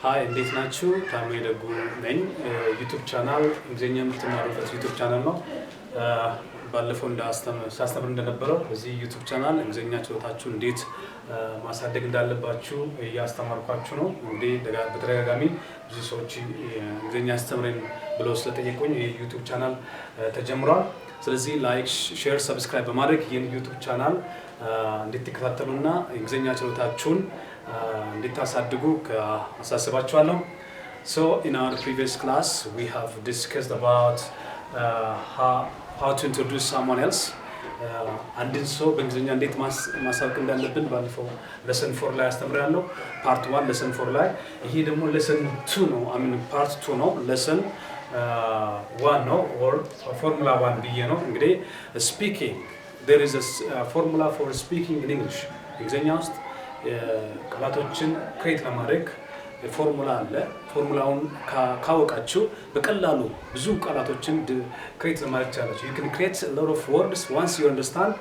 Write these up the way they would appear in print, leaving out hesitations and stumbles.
ሃይ እንዴት ናችሁ? ታሜ ደጉ ነኝ። ዩቲዩብ ቻናል እንግሊዝኛ የምትማሩበት ዩቲዩብ ቻናል ነው። ባለፈው ሳስተምር እንደነበረው በዚህ ዩቲዩብ ቻናል እንግሊዝኛ ችሎታችሁ እንዴት ማሳደግ እንዳለባችሁ እያስተማርኳችሁ ነው። እንግዲህ በተደጋጋሚ ብዙ ሰዎች እንግሊዝኛ አስተምረን ብለው ስለጠየቁኝ የዩቲዩብ ቻናል ተጀምሯል። ስለዚህ ላይክ፣ ሼር፣ ሰብስክራይብ በማድረግ ይህን ዩቲዩብ ቻናል እንድትከታተሉና እንግሊዝኛ ችሎታችሁን እንድታሳድጉ አሳስባችኋለሁ። So in our previous class we have discussed about how to introduce someone else. አንድን ሰው በእንግሊዝኛ እንዴት ማሳወቅ እንዳለብን ባለፈው lesson 4 ላይ አስተምራለሁ። part 1 lesson 4 ላይ፣ ይሄ ደግሞ lesson 2 ነው። part 2 ነው። lesson 1 ነው or formula 1 ብዬ ነው። እንግዲህ speaking, there is a formula for speaking in English. እንግሊዝኛ ውስጥ ቃላቶችን ክሬት ለማድረግ ፎርሙላ አለ። ፎርሙላውን ካወቃችሁ በቀላሉ ብዙ ቃላቶችን ክሬት ለማድረግ ትችላላችሁ። you can create a lot of words once you understand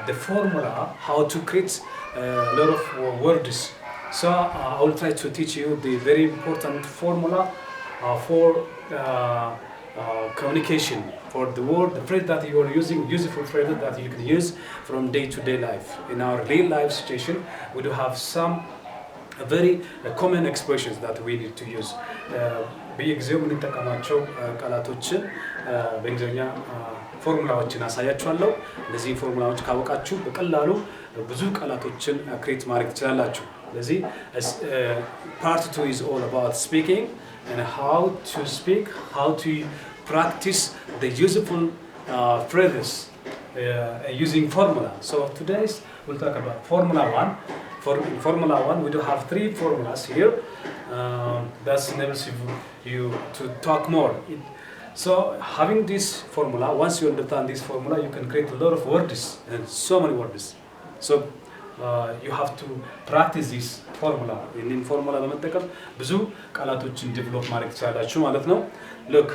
the formula how to create a lot of words. So I will try to teach you the very important formula for communication, for the word, the phrase that you are using, useful phrases that you can use from day-to-day life. In our real life situation, we do have some very common expressions that we need to use. በየጊዜው የምንጠቀማቸው ቃላቶችን በእንግሊዝኛ ፎርሙላዎችን አሳያችኋለሁ። እነዚህ ፎርሙላዎች ካወቃችሁ በቀላሉ ብዙ ቃላቶችን ክሬት ማድረግ ትችላላችሁ። ስለዚህ part 2 is all about speaking and how to speak, how to practice the useful phrases using formula. So today we'll talk about formula 1. For formula 1 we do have 3 formulas here. That enables you to talk more. So having this formula, once you understand this formula, you can create a lot of words and so many words. So you have to practice this formula. In formula በመጠቀም ብዙ ቃላቶችን ዴቨሎፕ ማድረግ ትችላላችሁ ማለት ነው። Look,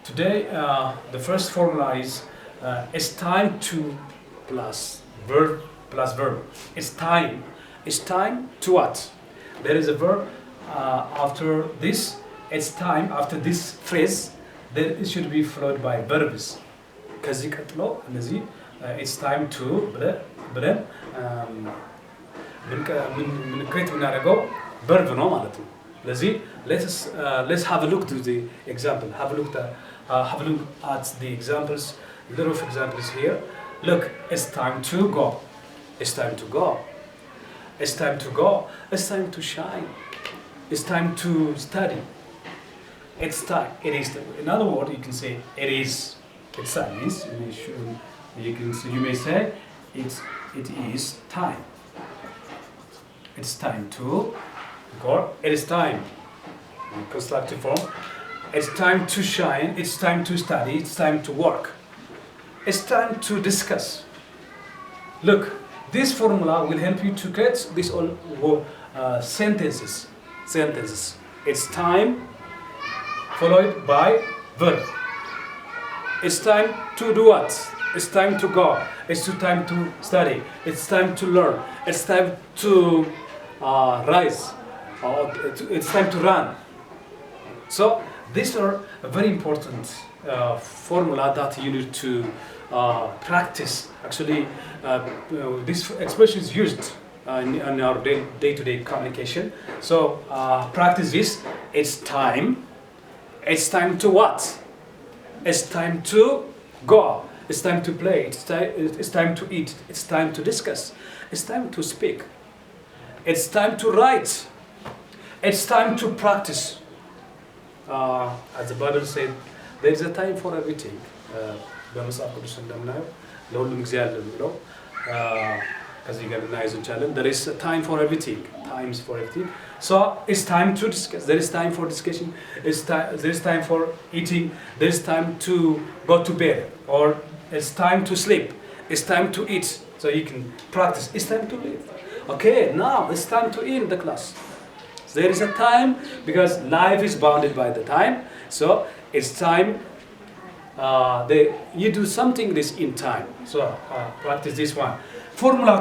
today the first formula is it's time to plus verb. It's time. It's time to what? There is a verb after this. It's time after this phrase. Then it should be followed by verbs. ከዚህ ቀጥሎ እነዚህ it's time to ብለን ምን ክሬት የምናደርገው verb ነው ማለት ነው። ስለዚህ let's have a look to the example. Have a look at the examples. A lot of examples here. Look, it's time to go. It's time to go. It's time to go. It's time to shine. It's time to study. It's time. It is. In other words, you can say it is. It's time means you may say it is time. It's time to go. It is time. In constructive form. It's time to shine. It's time to study. It's time to work. It's time to discuss. Look. This formula will help you to create these all sentences. It's time followed by verb. It's time to do what? It's time to go. It's time to study. It's time to learn. It's time to rise. It's time to run. So these are a very important formula that you need to practice. Actually, this expression is used in our day-to-day communication. So practice this. It's time. It's time to what? It's time to go. It's time to play. It's time to eat. It's time to discuss. It's time to speak. It's time to write. It's time to practice. As the Bible said, there is a time for everything. በመጽሐፍ ቅዱስ እንደምናየው ለሁሉም ጊዜ አለ የሚለው ከዚህ ጋር እናያይዝ እንችላለን። There is a time for everything. Times for everything. So it's time to discuss. There is time for discussion. There is time for eating. There is time to go to bed. Or it's time to sleep. It's time to eat. So you can practice. It's time to live. Okay, now it's time to end the class. There is a time because life is bounded by the time. So it's time. You do something this in time. So practice this one. Formula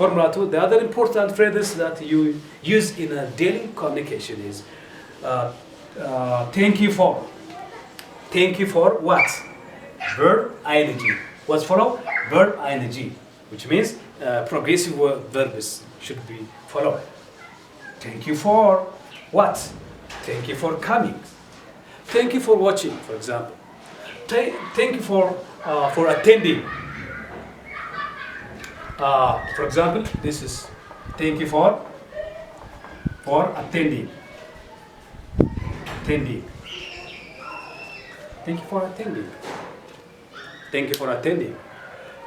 Formula 2, the other important phrases that you use in a daily communication is thank you for. Thank you for what? Verb ing. What's follow? Verb ing, which means progressive verbs should be followed. Thank you for what? Thank you for coming. Thank you for watching, for example. Thank you for attending. For example, this is thank you for attending. Attending. Thank you for attending. Thank you for attending.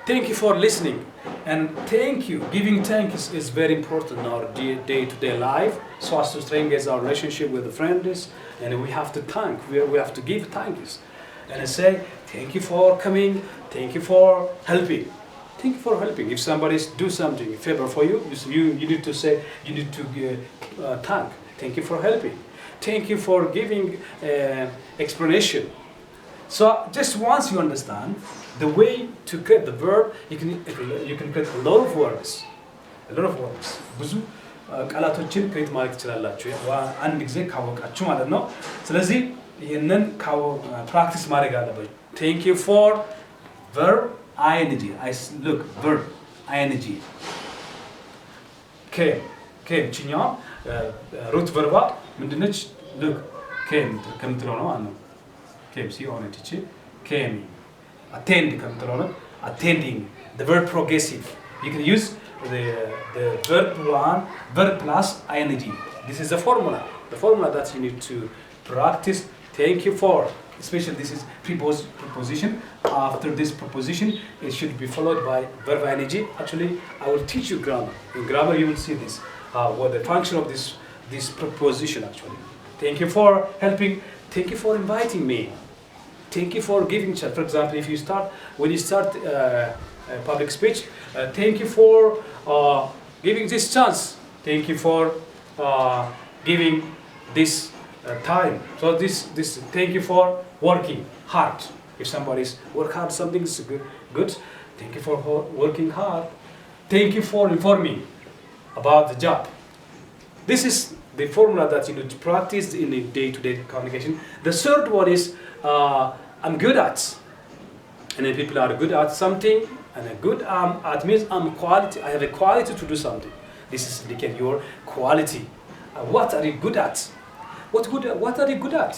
Thank you for listening. And thank you, giving thanks is very important in our day-to-day life, so as to strengthen our relationship with the friends, and we have to thank, we have to give thanks. And I say, thank you for coming, thank you for helping. Thank you for helping. If somebody do something, a favor for you, you need to say, you need to thank. Thank you for helping. Thank you for giving explanation. So just once you understand the way to create the verb, you can create a lot of words. A lot of words. ብዙ ቃላቶችን ክሬት ማድረግ ትችላላችሁ አንድ ጊዜ ካወቃችሁ ማለት ነው። ስለዚህ ይሄንን ፕራክቲስ ማድረግ አለባችሁ። Thank you for verb ing. Look, verb ing. came ችኛዋ ሩት ቨርባ ምንድነች? look came ከምትለው ነው ማለት ነው። came ሲሆን እቺ came attend ከምትለው ነው attending. The verb progressive, you can use the verb one, verb plus ing. This is the formula that you need to practice. Thank you for, especially this is preposition. After this preposition, it should be followed by verb ing. Actually, I will teach you grammar. In grammar, you will see this, what the function of this preposition actually. Thank you for helping. Thank you for inviting me. Thank you for giving chat. For example, if you start, when you start public speech, thank you for giving this chance. Thank you for giving this time. So this thank you for working hard. If somebody's work hard, something is good. Thank you for working hard. Thank you for informing about the job. This is the formula that you need to practice in the day-to-day communication. The third one is I'm good at. And then people are good at something, and a good at means quality. I have a quality to do something. This is indicate your quality. What are you good at? What are you good at?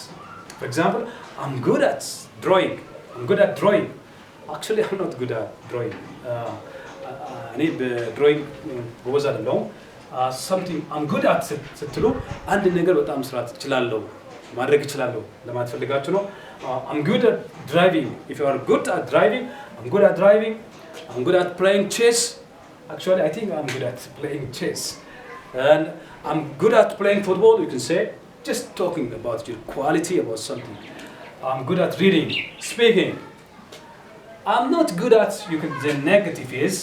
For example, I'm good at drawing. I'm good at drawing. Actually, I'm not good at drawing. I need drawing. What was that alone? Something I'm good at ስትሉ አንድ ነገር በጣም ስራት እችላለሁ ማድረግ እችላለሁ ለማለት ፈልጋችሁ ነው። I'm good at driving. If you are good at driving, I'm good at driving. I'm good at playing chess. Actually, I think I'm good at playing chess. And I'm good at playing football, you can say. Just talking about your quality about something. I'm good at reading, speaking. I'm not good at, you can say negative is,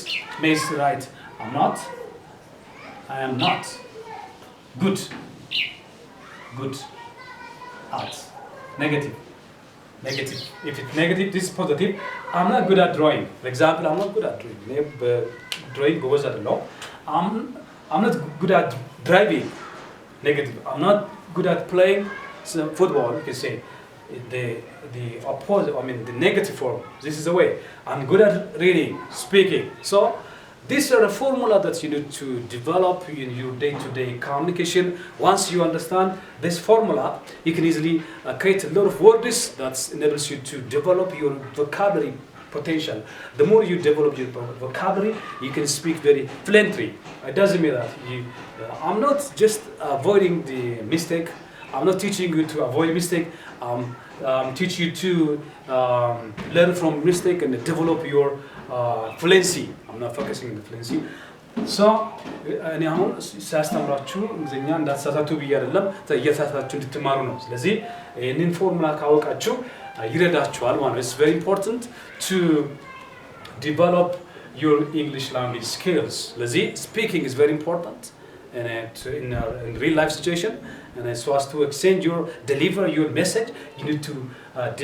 makes right. I am not good at. Negative. If it's negative, this is positive. I'm not good at drawing. For example, I'm not good at drawing. Drawing goes at law. I'm not good at driving. Negative. I'm not good at playing football. You can say the opposite. I mean the negative form. This is the way. I'm good at reading, speaking. So these are the formula that you need to develop in your day-to-day communication. Once you understand this formula, you can easily create a lot of words that enables you to develop your vocabulary potential. The more you develop your vocabulary, you can speak very fluently. It doesn't mean that I'm not just avoiding the mistake. I'm not teaching you to avoid mistake. I'm teaching you to learn from mistake and develop your fluency. I'm not focusing on the fluency. So እኔ አሁን ሳስተምራችሁ እንግሊዝኛ እንዳትሳሳቱ ብዬ አይደለም እየተሳሳታችሁ እንድትማሩ ነው። ስለዚህ ይህንን ፎርሙላ ካወቃችሁ ይረዳችኋል ማለት ነው። It's very important to develop your English language skills. ስለዚህ speaking is very important in real life situation, and so as to deliver your message, you need to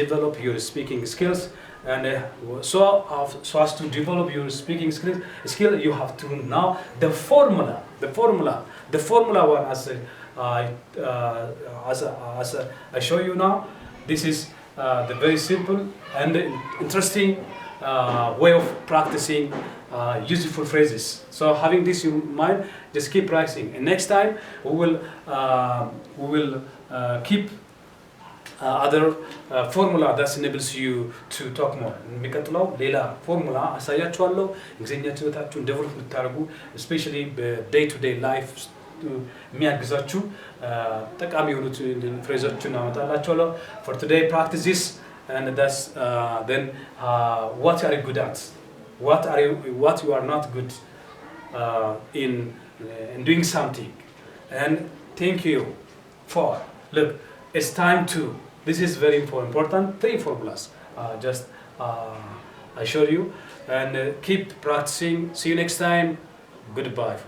develop your speaking skills. And so as to develop your speaking skill, you have to know the formula one, as I show you now. This is the very simple and interesting way of practicing useful phrases. So having this in mind, just keep practicing. And next time we will keep other formula that enables you to talk more. የሚቀጥለው ሌላ ፎርሙላ አሳያችኋለሁ። እንግሊዝኛ ችሎታችሁን ዴቨሎፕ እንድታደርጉ especially በday to day life የሚያግዛችሁ ጠቃሚ የሆኑት ፍሬዞችን አመጣላችኋለሁ። For today, practice this, and that's then what are you good at? What you are not good in doing something. And thank you for look. It's time to. This is very important. 3 formulas. Just I show you, and keep practicing. See you next time. Goodbye.